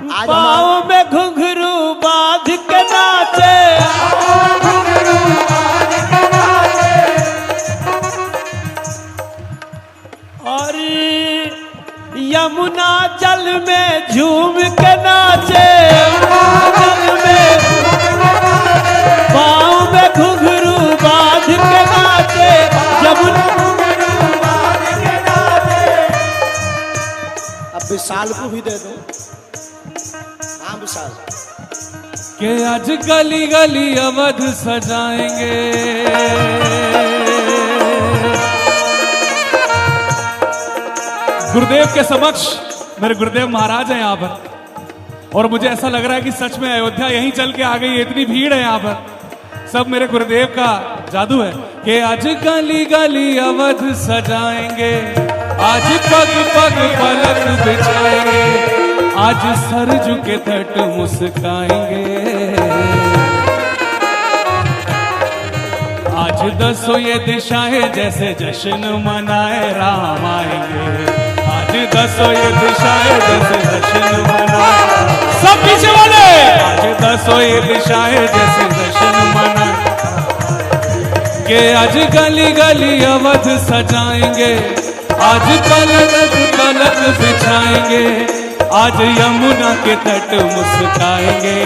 पाँव में घुंघरू बांध के नाचे, और यमुना जल में झूम के नाचे, जल में पाँव में घुंघरू बांध के नाचे, यमुना बांध के नाचे। अब विशाल को भी दे दो। हाँ विशाल। के आज गली गली अवध सजाएंगे, गुरुदेव के समक्ष मेरे गुरुदेव महाराज हैं यहाँ पर, और मुझे ऐसा लग रहा है कि सच में अयोध्या यहीं चल के आ गई, इतनी भीड़ है यहाँ पर। सब मेरे गुरुदेव का जादू है कि आज गली गली अवध सजाएंगे, आज पग पग पलक बिछाएंगे, आज सरजू के तट मुस्काएंगे, आज दसों ये दिशाएं जैसे जश्न मनाए राम आएंगे, आज दसों ये दिशाएं जैसे जश्न मनाए, सब पीछे वाले, आज दसों ये दिशाएं जैसे जश्न मनाए, के आज गली गली अवध सजाएंगे, आज पलक पलक बिछाएंगे, आज यमुना के तट मुस्काएंगे,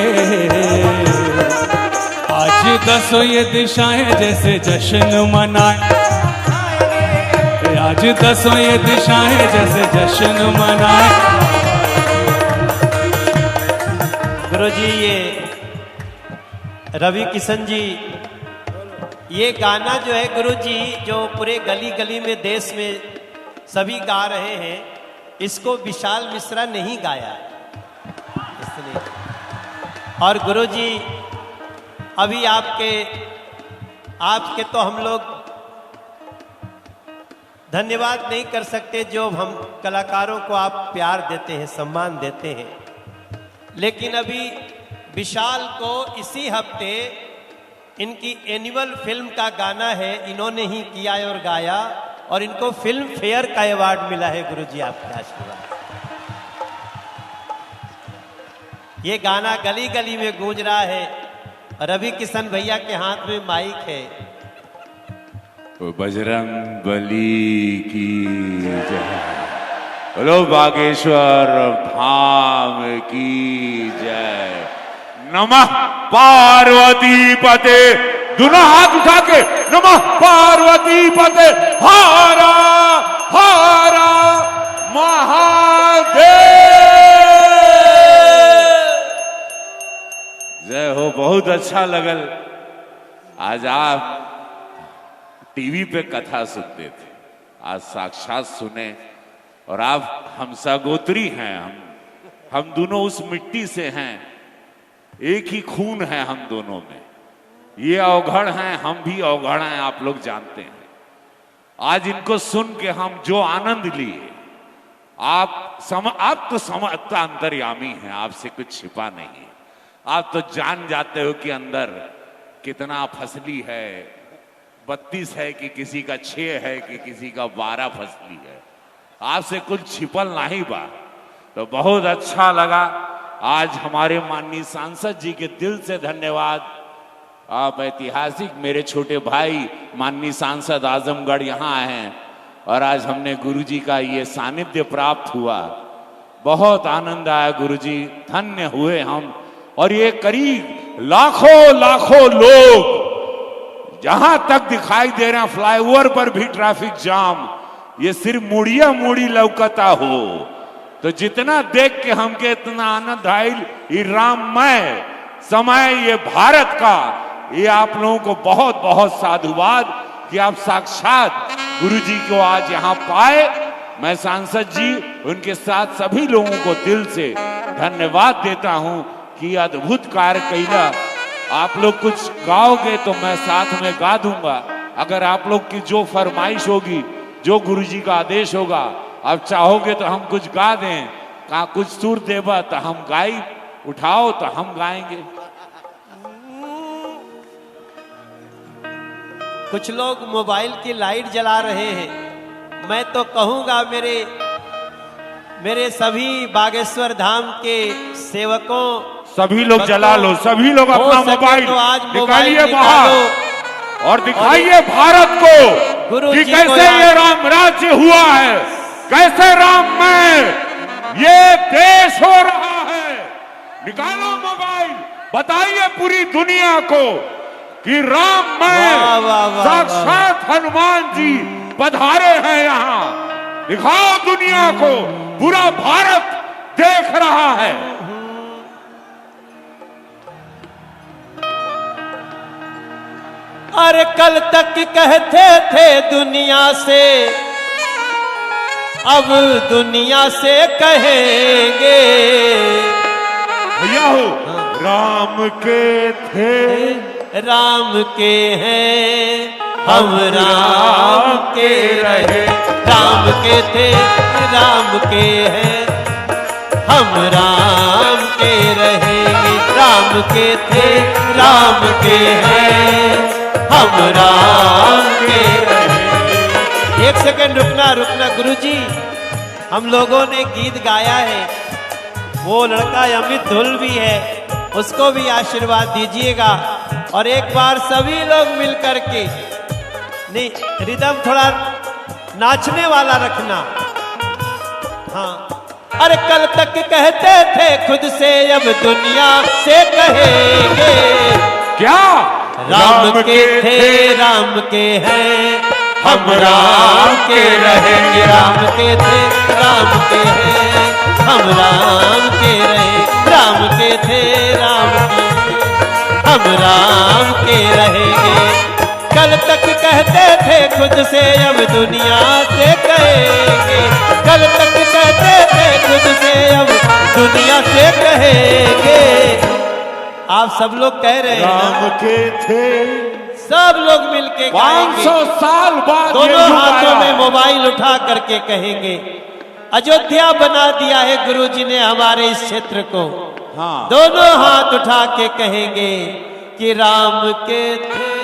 आज दसों ये दिशाएं जैसे जश्न मनाए, आज दसों ये दिशाएं जैसे जश्न मनाए। गुरुजी, ये रवि किशन जी, ये गाना जो है गुरुजी, जो पूरे गली गली में देश में सभी गा रहे हैं, इसको विशाल मिश्रा नहीं गाया इसलिए। और गुरुजी, अभी आपके तो हम लोग धन्यवाद नहीं कर सकते, जो हम कलाकारों को आप प्यार देते हैं, सम्मान देते हैं, लेकिन अभी विशाल को इसी हफ्ते इनकी एनुअल फिल्म का गाना है, इन्होंने ही किया और गाया, और इनको फिल्म फेयर का अवार्ड मिला है। गुरुजी, आपके आशीर्वाद। ये गाना गली गली में गूंज रहा है। रवि किशन भैया के हाथ में माइक है। तो बजरंग बली की जय, बोलो बागेश्वर धाम की जय। नमः पार्वती पते, दोनों हाथ उठा के नमः पार्वती पते, हारा हारा महादेव। जय हो। बहुत अच्छा लगल। आज आप टीवी पे कथा सुनते थे, आज साक्षात सुने, और आप हम सगोत्री हैं, हम दोनों उस मिट्टी से हैं, एक ही खून है हम दोनों में। ये अवघड़ हैं, हम भी अवघड़ हैं, आप लोग जानते हैं। आज इनको सुन के हम जो आनंद लिए, आप तो समझता अंतर्यामी हैं, आपसे कुछ छिपा नहीं है। आप तो जान जाते हो कि अंदर कितना फसली है, 32 है कि किसी का 6 है कि किसी का 12 फसली है। आपसे कुछ छिपल नहीं बा। तो बहुत अच्छा लगा। आज हमारे माननीय सांसद जी के दिल से धन्यवाद। आप ऐतिहासिक, मेरे छोटे भाई माननीय सांसद आजमगढ़ यहाँ आए हैं, और आज हमने गुरुजी का ये सानिध्य प्राप्त हुआ। बहुत आनंद आया गुरुजी, धन्य हुए हम। और ये करीब लाखों लोग जहां तक दिखाई दे रहे हैं, फ्लाईओवर पर भी ट्रैफिक जाम, ये सिर्फ मुड़ी लौकता हो। तो जितना देख के हमके इतना आनंद आयल, ये राममय समय, ये भारत का, ये आप लोगों को बहुत बहुत साधुवाद कि आप साक्षात गुरुजी को आज यहाँ पाए। मैं सांसद जी, उनके साथ सभी लोगों को दिल से धन्यवाद देता हूं कि अद्भुत कार्य कैला। आप लोग कुछ गाओगे तो मैं साथ में गा दूंगा। अगर आप लोग की जो फरमाइश होगी, जो गुरुजी का आदेश होगा, आप चाहोगे तो हम कुछ गा दें, कुछ सुर देबा तो हम गाई, उठाओ तो हम गाएंगे। कुछ लोग मोबाइल की लाइट जला रहे हैं। मैं तो कहूंगा मेरे मेरे सभी बागेश्वर धाम के सेवकों, सभी लोग जला लो, सभी लोग हो अपना सके मोबाइल तो आज मोबाइल निकालिए निकालो बाहर और दिखाइए भारत को गुरु कि जी को कैसे याद- ये राम राज्य हुआ है, कैसे राम में ये देश हो रहा है। निकालो मोबाइल, बताइए पूरी दुनिया को कि राम में वाह, वाह, वाह, साक्षात हनुमान जी पधारे हैं यहाँ। दिखाओ दुनिया को, पूरा भारत देख रहा है। अरे कल तक कहते थे दुनिया से, अब दुनिया से कहेंगे। भैया हो, राम के थे, राम के हैं, हम राम के रहे। राम के थे, राम के हैं, हम राम के रहेंगे। राम के थे, राम के हैं, हम राम के रहेंगे। एक सेकंड रुकना रुकना गुरुजी, हम लोगों ने गीत गाया है, वो लड़का अमित धुल भी है, उसको भी आशीर्वाद दीजिएगा। और एक बार सभी लोग मिलकर के, नहीं रिदम थोड़ा नाचने वाला रखना। हाँ, अरे कल तक कहते थे खुद से, अब दुनिया से कहेंगे। क्या राम के थे, राम के हैं, हम राम के रहेंगे। राम के थे, राम के हैं, हम राम के रहे। राम के थे, राम के हैं, हम राम के रहेंगे। कल तक कहते थे खुद से, अब दुनिया से कहेंगे। कल तक कहते थे खुद से, अब दुनिया से कहेंगे। आप सब लोग कह रहे हैं राम ना? के थे, सब लोग मिलके 500 साल बाद ये दोनों युग हाथों आया। में मोबाइल उठा करके कहेंगे। अयोध्या बना दिया है गुरु जी ने हमारे इस क्षेत्र को। हाँ, दोनों हाथ उठा के कहेंगे कि राम के थे,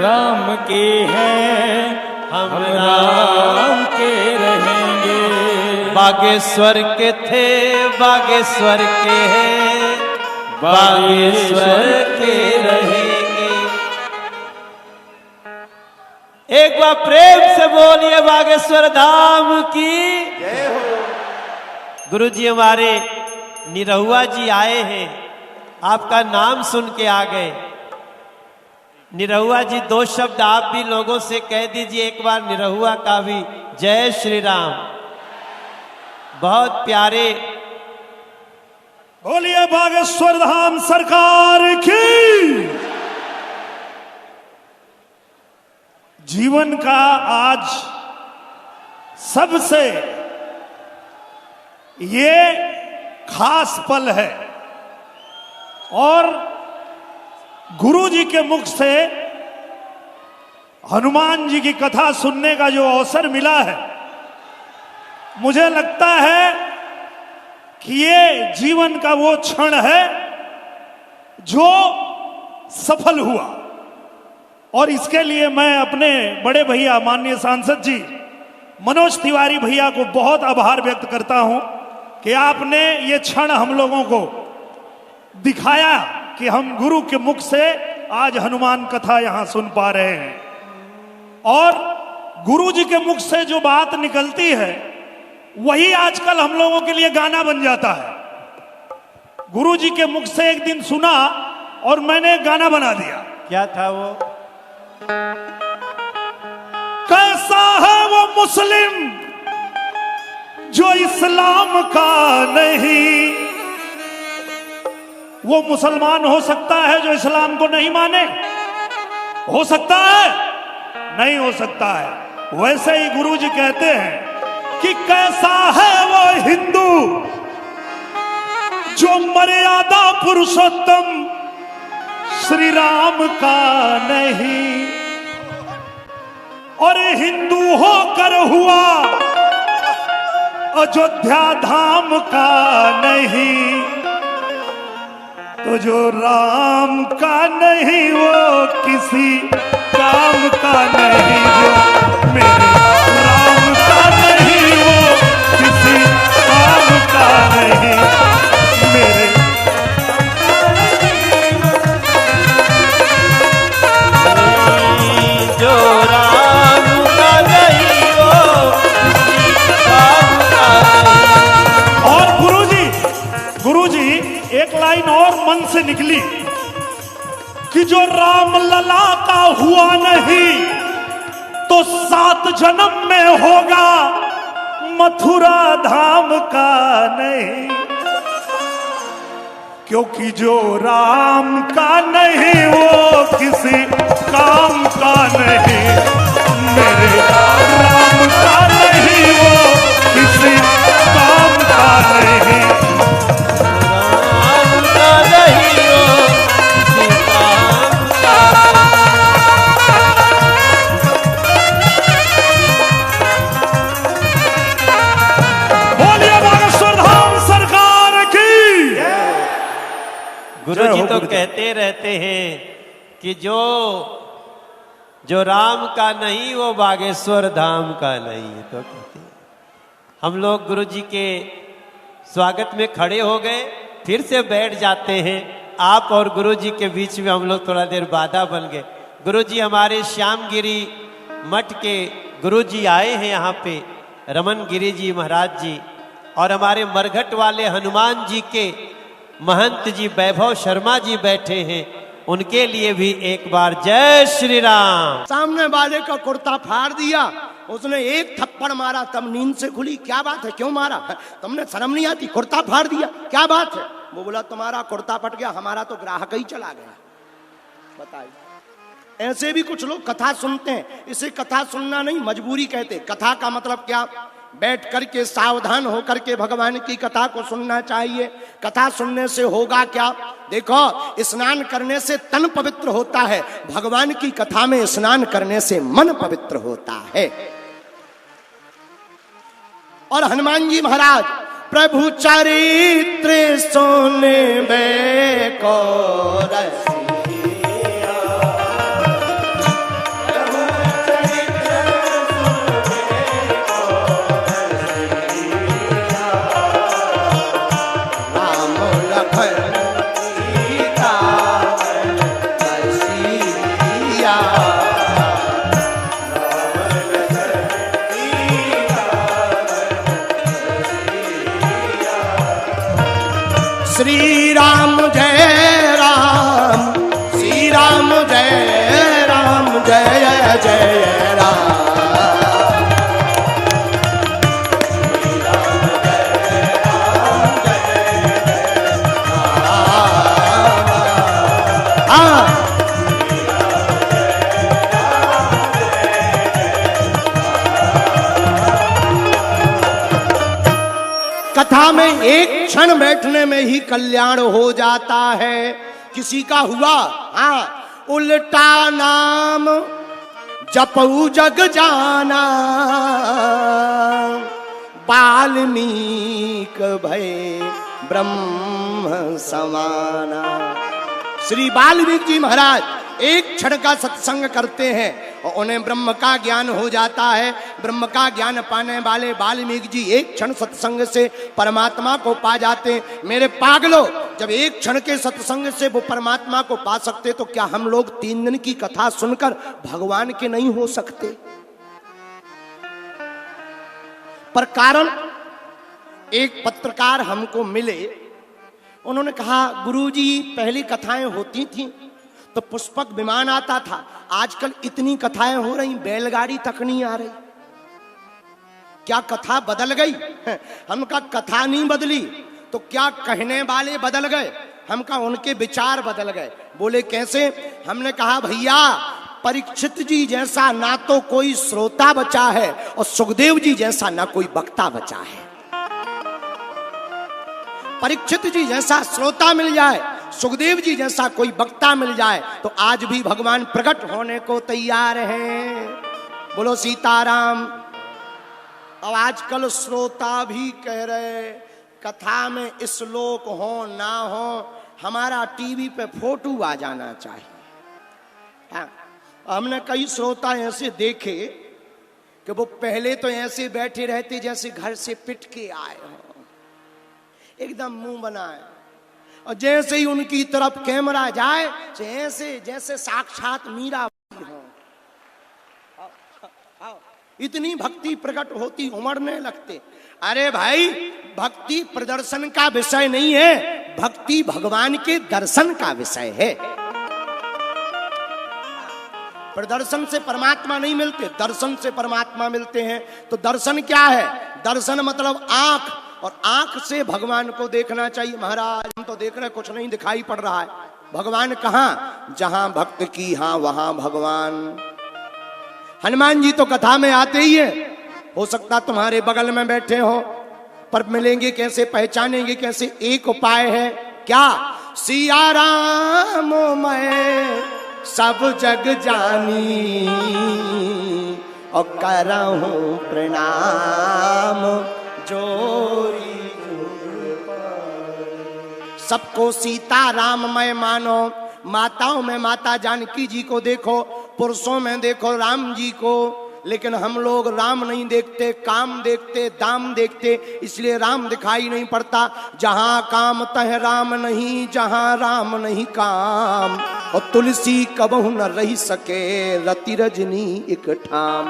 राम के हैं, हम हम राम राम के रहेंगे। बागेश्वर के थे, बागेश्वर के हैं, बागेश्वर के रहेंगे। एक बार प्रेम से बोलिए बागेश्वर धाम की जय हो। गुरु जी हमारे निरहुआ जी आए हैं, आपका नाम सुन के आ गए। निरहुआ जी, 2 शब्द आप भी लोगों से कह दीजिए एक बार निरहुआ का भी। जय श्री राम। बहुत प्यारे। बोलिए बागेश्वर धाम सरकार की। जीवन का आज सबसे ये खास पल है और गुरु जी के मुख से हनुमान जी की कथा सुनने का जो अवसर मिला है, मुझे लगता है कि ये जीवन का वो क्षण है जो सफल हुआ। और इसके लिए मैं अपने बड़े भैया माननीय सांसद जी मनोज तिवारी भैया को बहुत आभार व्यक्त करता हूं कि आपने ये क्षण हम लोगों को दिखाया कि हम गुरु के मुख से आज हनुमान कथा यहां सुन पा रहे हैं। और गुरु जी के मुख से जो बात निकलती है वही आजकल हम लोगों के लिए गाना बन जाता है। गुरु जी के मुख से एक दिन सुना और मैंने एक गाना बना दिया। क्या था वो? कैसा है वो मुस्लिम जो इस्लाम का नहीं। वो मुसलमान हो सकता है जो इस्लाम को नहीं माने? हो सकता है? नहीं हो सकता है। वैसे ही गुरु जी कहते हैं कि कैसा है वो हिंदू जो मर्यादा पुरुषोत्तम श्री राम का नहीं। और हिंदू होकर हुआ अयोध्या धाम का नहीं। तो जो राम का नहीं वो किसी काम का नहीं। जो मेरे राम का नहीं वो किसी काम का नहीं मेरे। जो राम का नहीं वो किसी काम का नहीं। और गुरुजी एक लाइन और मन से निकली कि जो राम लला का हुआ नहीं तो 7 जन्म में होगा मथुरा धाम का नहीं। क्योंकि जो राम का नहीं वो किसी काम का नहीं मेरे। राम का नहीं वो किसी काम का नहीं। राम का नहीं वो किसी काम का बोलिए बागेश्वर धाम सरकार की। गुरु जी तो कहते रहते हैं कि जो राम का नहीं वो बागेश्वर धाम का नहीं है। तो कहते हैं हम लोग गुरु जी के स्वागत में खड़े हो गए, फिर से बैठ जाते हैं। आप और गुरु जी के बीच में हम लोग थोड़ा देर बाधा बन गए। गुरु जी हमारे श्यामगिरी मठ के गुरु जी आए हैं यहाँ पे, रमन गिरी जी महाराज जी, और हमारे मरघट वाले हनुमान जी के महंत जी वैभव शर्मा जी बैठे हैं। उनके लिए भी एक बार जय श्री राम। सामने वाले का कुर्ता फाड़ दिया, उसने एक थप्पड़ मारा तब नींद से खुली। क्या बात है, क्यों मारा? तुमने शर्म नहीं आती? कुर्ता फाड़ दिया, क्या बात है? वो बोला तुम्हारा कुर्ता फट गया, हमारा तो ग्राहक ही चला गया। बताइए, ऐसे भी कुछ लोग कथा सुनते हैं। इसे कथा सुनना नहीं, मजबूरी कहते। कथा का मतलब क्या? बैठ करके सावधान होकर के भगवान की कथा को सुनना चाहिए। कथा सुनने से होगा क्या? देखो, स्नान करने से तन पवित्र होता है, भगवान की कथा में स्नान करने से मन पवित्र होता है। और हनुमान जी महाराज प्रभु चरित्र सोने को श्री राम जय राम, श्री राम जय राम, जय जय राम। श्री राम जय राम, जय जय राम। कथा में एक क्षण बैठने में ही कल्याण हो जाता है। किसी का हुआ, हाँ, उल्टा नाम जपऊ जग जाना, वाल्मीक भय ब्रह्म समाना। श्री वाल्मीकि जी महाराज एक क्षण का सत्संग करते हैं और उन्हें ब्रह्म का ज्ञान हो जाता है। ब्रह्म का ज्ञान पाने वाले वाल्मीकि जी एक क्षण सत्संग से परमात्मा को पा जाते हैं। मेरे पागलों, जब एक क्षण के सत्संग से वो परमात्मा को पा सकते तो क्या हम लोग 3 दिन की कथा सुनकर भगवान के नहीं हो सकते? पर कारण, एक पत्रकार हमको मिले, उन्होंने कहा गुरुजी पहली कथाएं होती थी तो पुष्पक विमान आता था, आजकल इतनी कथाएं हो रही बैलगाड़ी तक नहीं आ रही, क्या कथा बदल गई? हम का कथा नहीं बदली तो क्या कहने वाले बदल गए? हम का उनके विचार बदल गए। बोले कैसे? हमने कहा भैया, परीक्षित जी जैसा ना तो कोई श्रोता बचा है और सुखदेव जी जैसा ना कोई वक्ता बचा है। परीक्षित जी जैसा श्रोता मिल जाए, सुखदेव जी जैसा कोई वक्ता मिल जाए तो आज भी भगवान प्रकट होने को तैयार हैं। बोलो सीताराम। अब आजकल श्रोता भी कह रहे कथा में श्लोक हो ना हो, हमारा टीवी पे फोटो आ जाना चाहिए। हाँ, हमने कई श्रोता ऐसे देखे कि वो पहले तो ऐसे बैठे रहते जैसे घर से पिट के आए हो, एकदम मुंह बनाए, और जैसे ही उनकी तरफ कैमरा जाए जैसे जैसे साक्षात मीरा हो, इतनी भक्ति प्रकट होती, उमड़ने लगते। अरे भाई, भक्ति प्रदर्शन का विषय नहीं है, भक्ति भगवान के दर्शन का विषय है। प्रदर्शन से परमात्मा नहीं मिलते, दर्शन से परमात्मा मिलते हैं। तो दर्शन क्या है? दर्शन मतलब आंख, और आंख से भगवान को देखना चाहिए। महाराज हम तो देख रहे, कुछ नहीं दिखाई पड़ रहा है। भगवान कहाँ? जहां भक्त की हाँ वहां भगवान। हनुमान जी तो कथा में आते ही है, हो सकता तुम्हारे बगल में बैठे हो, पर मिलेंगे कैसे, पहचानेंगे कैसे? एक उपाय है, क्या? सिया राम मैं सब जग जानी, और करहूं प्रणाम जोरी। सबको सीता राम मैं मानो, माताओं में माता जानकी जी को देखो, पुरुषों में देखो राम जी को, लेकिन हम लोग राम नहीं देखते, काम देखते, दाम देखते, इसलिए राम दिखाई नहीं पड़ता। जहां काम तह राम नहीं, जहां राम नहीं काम, और तुलसी कबहू न रही सके, रति रजनी एक ठाम।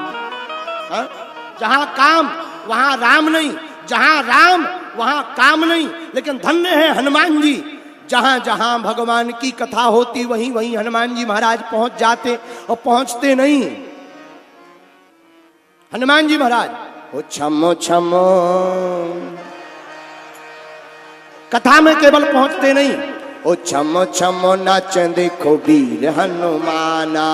जहां काम वहां राम नहीं, जहां राम वहां काम नहीं। लेकिन धन्य है हनुमान जी, जहां जहां भगवान की कथा होती वहीं वहीं हनुमान जी महाराज पहुंच जाते, और पहुंचते नहीं हनुमान जी महाराज ओ छमो छमो, कथा में केवल पहुंचते नहीं, ओ छमो छमो नाच देखो वीर हनुमाना।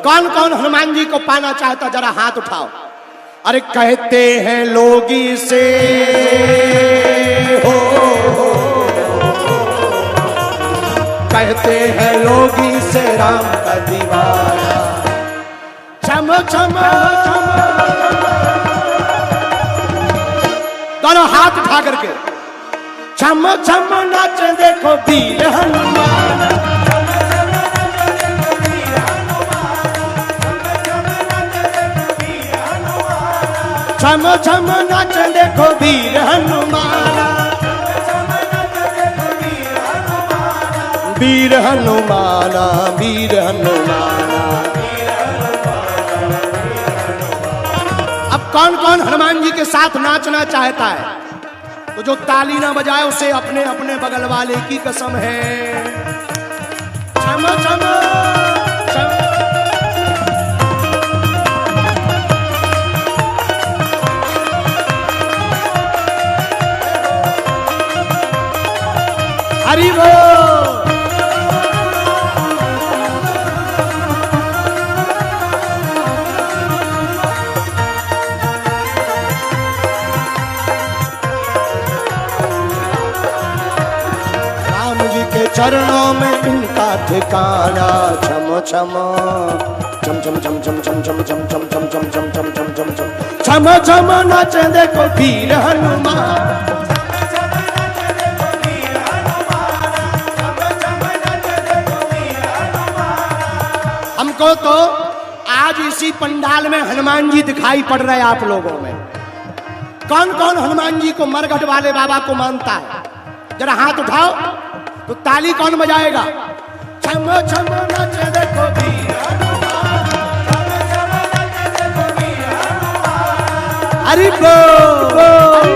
कौन कौन हनुमान जी को पाना चाहता, जरा हाथ उठाओ। अरे कहते हैं लोग इसे हो, कहते हैं लोग इसे राम का दीवाना। छम छम दोनों हाथ उठा करके छम छम नाच देखो वीर हनुमान। छम छम नाच देखो वीर हनुमाना, वीर हनुमाना, वीर हनुमाना। अब कौन कौन हनुमान जी के साथ नाचना चाहता है? तो जो ताली ना बजाए उसे अपने अपने बगल वाले की कसम है। छम छम छम। हरि बोल। राम जी के चरणों में इनका ठिकाना। छम छम छम छम छम छम छम छम छम छम छम छम छम छम छम छम छम छम छम नाच देखो वीर हनुमान। हमको तो आज इसी पंडाल में हनुमान जी दिखाई पड़ रहे हैं आप लोगों में। कौन कौन हनुमान जी को मरघट वाले बाबा को मानता है? जरा हाथ उठाओ तो ताली कौन बजाएगा? छम छम नाच देखो वीर हनुमान, हरि बोल।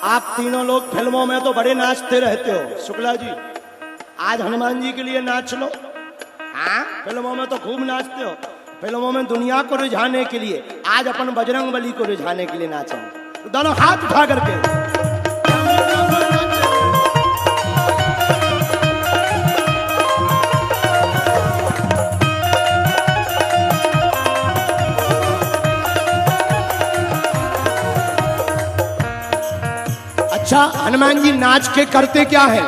आप तीनों लोग फिल्मों में तो बड़े नाचते रहते हो। शुक्ला जी, आज हनुमान जी के लिए नाच लो। हाँ, फिल्मों में तो खूब नाचते हो, फिल्मों में दुनिया को रिझाने के लिए। आज अपन बजरंग बली को रिझाने के लिए नाचेंगे। तो दोनों हाथ उठा करके अच्छा, हनुमान जी नाच के करते क्या है?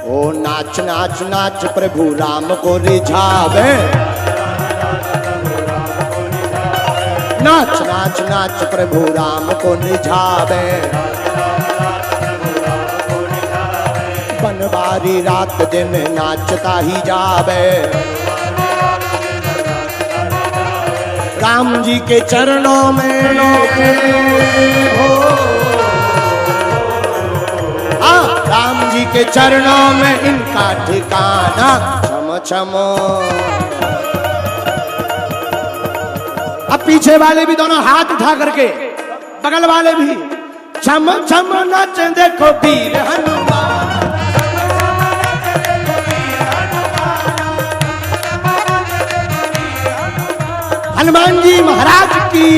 ओ नाच नाच नाच प्रभु राम को रिझावे, नाच नाच नाच प्रभु राम को रिझावे। बनवारी रात दिन नाचता ही जावे। राम जी के चरणों में हो, राम जी के चरणों में इनका ठिकाना छम छम। अब पीछे वाले भी दोनों हाथ उठा करके, बगल वाले भी छम छम नाच देखो वीर हनुमान। हनुमान जी महाराज की।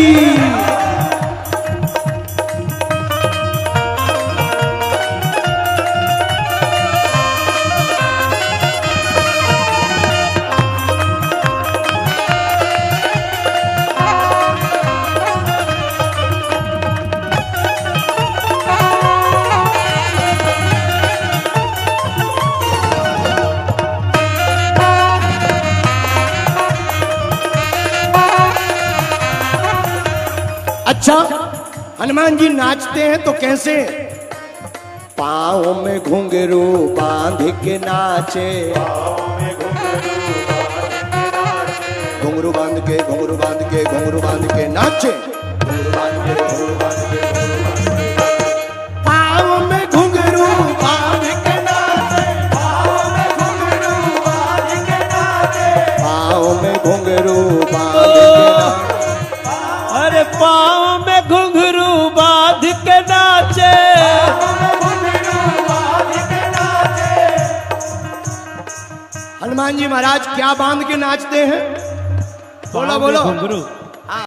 अच्छा, हनुमान जी नाचते हैं तो कैसे? पाँव में घुंघरू बांध के नाचे, घुंघरू बांध के घुंघरू बांध के घुंघरू बांध के नाचे, पाँव में घुंघरू बांध के नाचे, पाँव में घुंघरू बांध के नाचे, पाँव में घुंघरू बांध के नाचे। अरे पाँव में घुंघरू बांध के नाचे। हनुमान जी महाराज क्या बांध के नाचते हैं? बोलो बोलो। घुंघरू